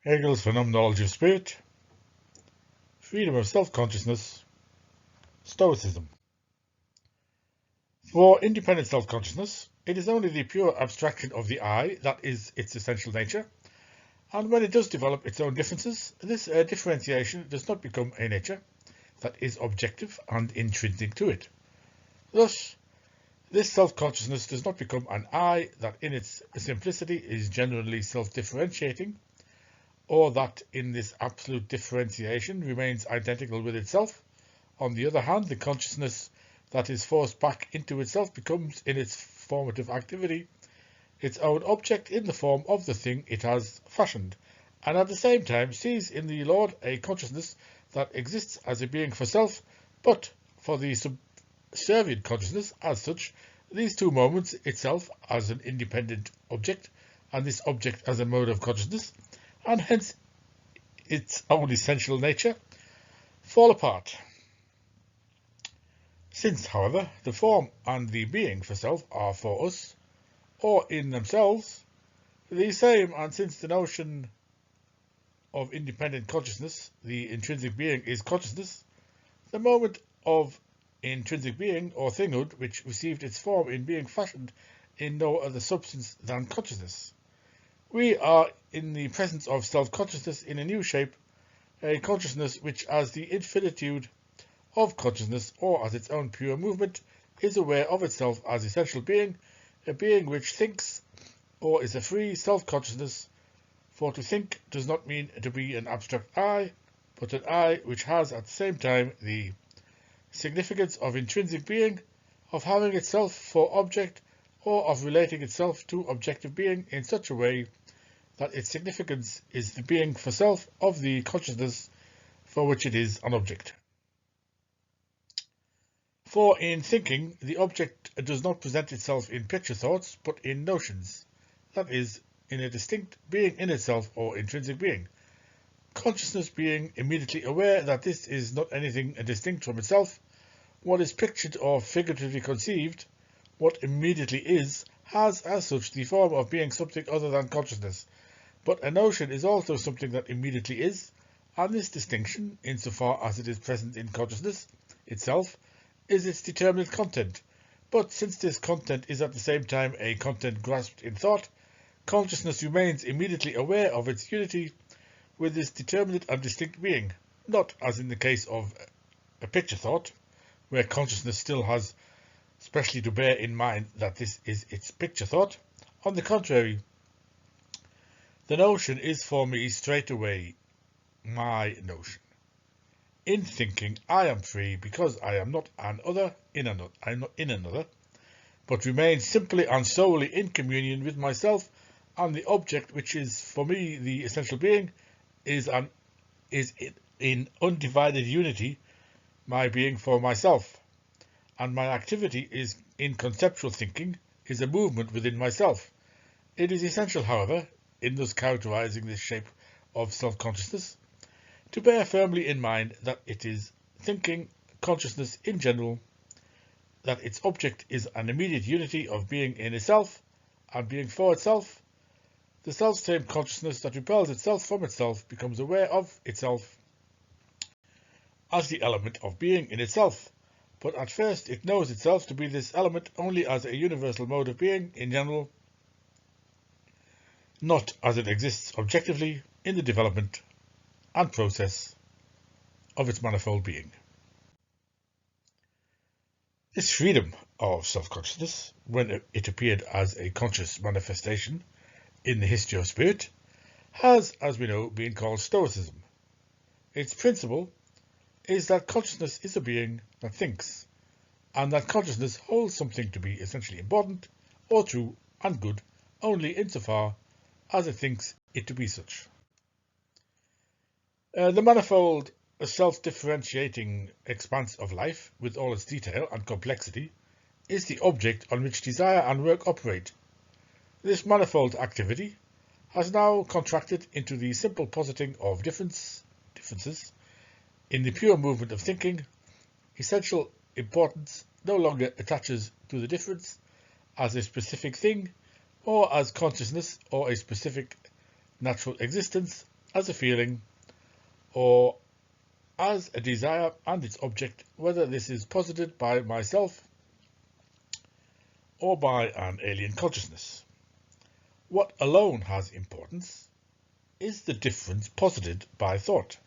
Hegel's Phenomenology of Spirit, Freedom of Self-Consciousness, Stoicism. For independent self-consciousness, it is only the pure abstraction of the I that is its essential nature, and when it does develop its own differences, this differentiation does not become a nature that is objective and intrinsic to it. Thus, this self-consciousness does not become an I that in its simplicity is generally self-differentiating, or that in this absolute differentiation remains identical with itself. On the other hand, the consciousness that is forced back into itself becomes, in its formative activity, its own object in the form of the thing it has fashioned, and at the same time sees in the Lord a consciousness that exists as a being for self, but for the subservient consciousness as such, these two moments, itself as an independent object, and this object as a mode of consciousness, and hence its own essential nature, fall apart. Since, however, the form and the being for self are for us, or in themselves, the same, and since the notion of independent consciousness, the intrinsic being is consciousness, the moment of intrinsic being, or thinghood, which received its form in being fashioned in no other substance than consciousness. We are in the presence of self-consciousness in a new shape, a consciousness which, as the infinitude of consciousness, or as its own pure movement, is aware of itself as essential being, a being which thinks, or is a free self-consciousness, for to think does not mean to be an abstract I, but an I which has at the same time the significance of intrinsic being, of having itself for object, or of relating itself to objective being in such a way that its significance is the being for self of the consciousness for which it is an object. For in thinking, the object does not present itself in picture thoughts, but in notions, that is, in a distinct being in itself or intrinsic being. Consciousness being immediately aware that this is not anything distinct from itself, what is pictured or figuratively conceived, what immediately is, has as such the form of being something other than consciousness. But a notion is also something that immediately is, and this distinction, insofar as it is present in consciousness itself, is its determinate content. But since this content is at the same time a content grasped in thought, consciousness remains immediately aware of its unity with this determinate and distinct being, not as in the case of a picture thought, where consciousness still has specially to bear in mind that this is its picture thought. On the contrary, the notion is for me straightway my notion. In thinking, I am free because I am not an other in another. I am not in another, but remain simply and solely in communion with myself, and the object, which is for me the essential being, is in undivided unity my being for myself, and my activity is in conceptual thinking, is a movement within myself. It is essential, however, in thus characterizing this shape of self-consciousness, to bear firmly in mind that it is thinking consciousness in general, that its object is an immediate unity of being in itself and being for itself. The self-same consciousness that repels itself from itself becomes aware of itself as the element of being in itself, but at first it knows itself to be this element only as a universal mode of being in general, not as it exists objectively in the development and process of its manifold being. This freedom of self-consciousness, when it appeared as a conscious manifestation in the history of spirit, has, as we know, been called Stoicism. Its principle is that consciousness is a being that thinks, and that consciousness holds something to be essentially important, or true and good, only insofar as it thinks it to be such. The manifold, self-differentiating expanse of life, with all its detail and complexity, is the object on which desire and work operate. This manifold activity has now contracted into the simple positing of differences in the pure movement of thinking. Essential importance no longer attaches to the difference as a specific thing, or as consciousness, or a specific natural existence, as a feeling, or as a desire and its object, whether this is posited by myself or by an alien consciousness. What alone has importance is the difference posited by thought,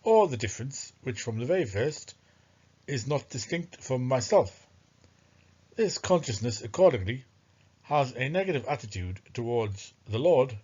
or the difference which from the very first is not distinct from myself. This consciousness accordingly has a negative attitude towards the Lord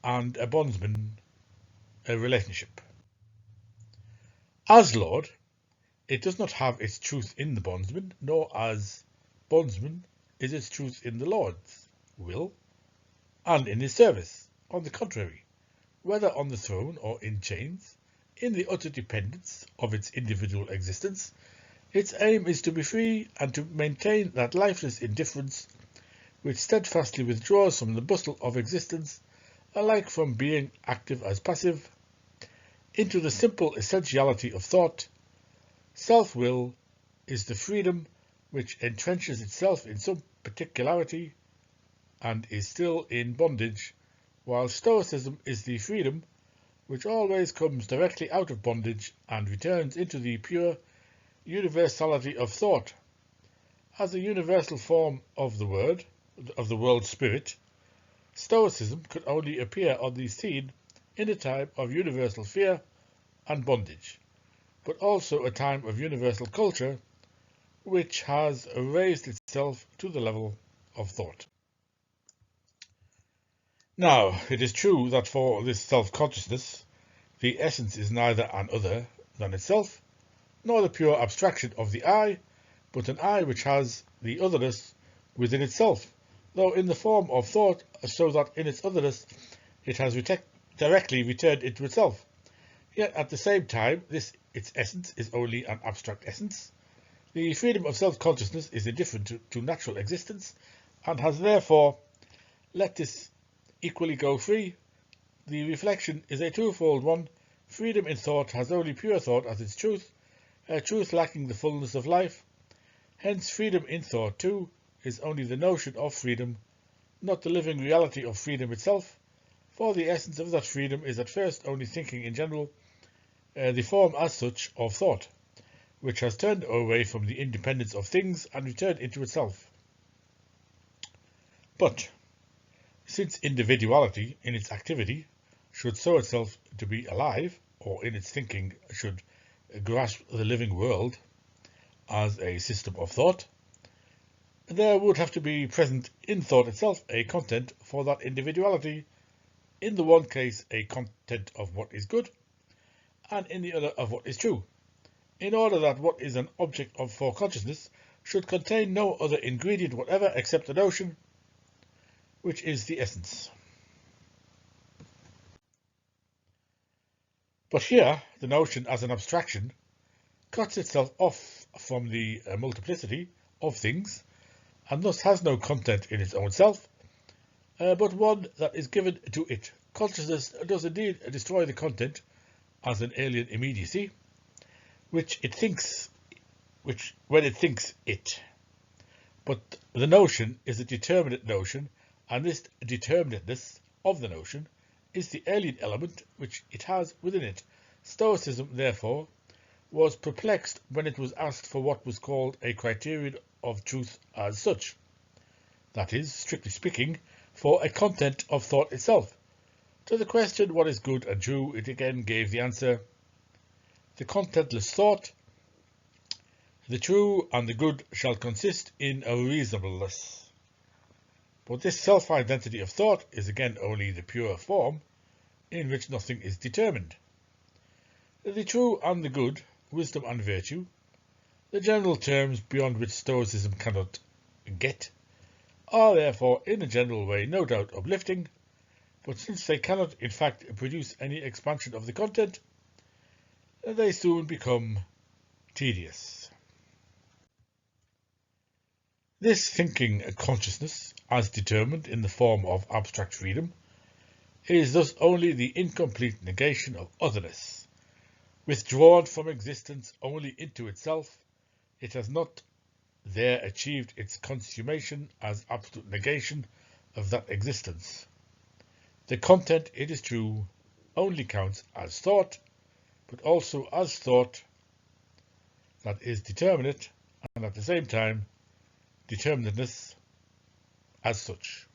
and a bondsman relationship. As Lord, it does not have its truth in the bondsman, nor as bondsman is its truth in the Lord's will and in his service. On the contrary, whether on the throne or in chains, in the utter dependence of its individual existence, its aim is to be free and to maintain that lifeless indifference which steadfastly withdraws from the bustle of existence, alike from being active as passive, into the simple essentiality of thought. Self-will is the freedom which entrenches itself in some particularity and is still in bondage, while Stoicism is the freedom which always comes directly out of bondage and returns into the pure universality of thought. As a universal form of the world spirit, Stoicism could only appear on the scene in a time of universal fear and bondage, but also a time of universal culture which has raised itself to the level of thought. Now, it is true that for this self-consciousness, the essence is neither an other than itself, nor the pure abstraction of the I, but an I which has the otherness within itself, though in the form of thought, so that in its otherness it has directly returned into itself. Yet at the same time, its essence is only an abstract essence. The freedom of self-consciousness is indifferent to natural existence, and has therefore let this equally go free. The reflection is a twofold one. Freedom in thought has only pure thought as its truth, a truth lacking the fullness of life. Hence freedom in thought, too, is only the notion of freedom, not the living reality of freedom itself, for the essence of that freedom is at first only thinking in general, the form as such of thought, which has turned away from the independence of things and returned into itself. But, since individuality in its activity should show itself to be alive, or in its thinking should grasp the living world as a system of thought, there would have to be present in thought itself a content for that individuality, in the one case a content of what is good, and in the other of what is true, in order that what is an object for consciousness should contain no other ingredient whatever except the notion, which is the essence. But here, the notion as an abstraction cuts itself off from the multiplicity of things, and thus has no content in its own self, but one that is given to it. Consciousness does indeed destroy the content as an alien immediacy, when it thinks it. But the notion is a determinate notion, and this determinateness of the notion is the alien element which it has within it. Stoicism, therefore, was perplexed when it was asked for what was called a criterion of truth as such, that is, strictly speaking, for a content of thought itself. To the question what is good and true, it again gave the answer: the contentless thought, the true and the good shall consist in a reasonableness. But this self-identity of thought is again only the pure form, in which nothing is determined. The true and the good, wisdom and virtue, the general terms beyond which Stoicism cannot get, are therefore in a general way no doubt uplifting, but since they cannot in fact produce any expansion of the content, they soon become tedious. This thinking consciousness, as determined in the form of abstract freedom, is thus only the incomplete negation of otherness. Withdrawn from existence only into itself, it has not there achieved its consummation as absolute negation of that existence. The content, it is true, only counts as thought, but also as thought that is determinate and at the same time determinateness as such.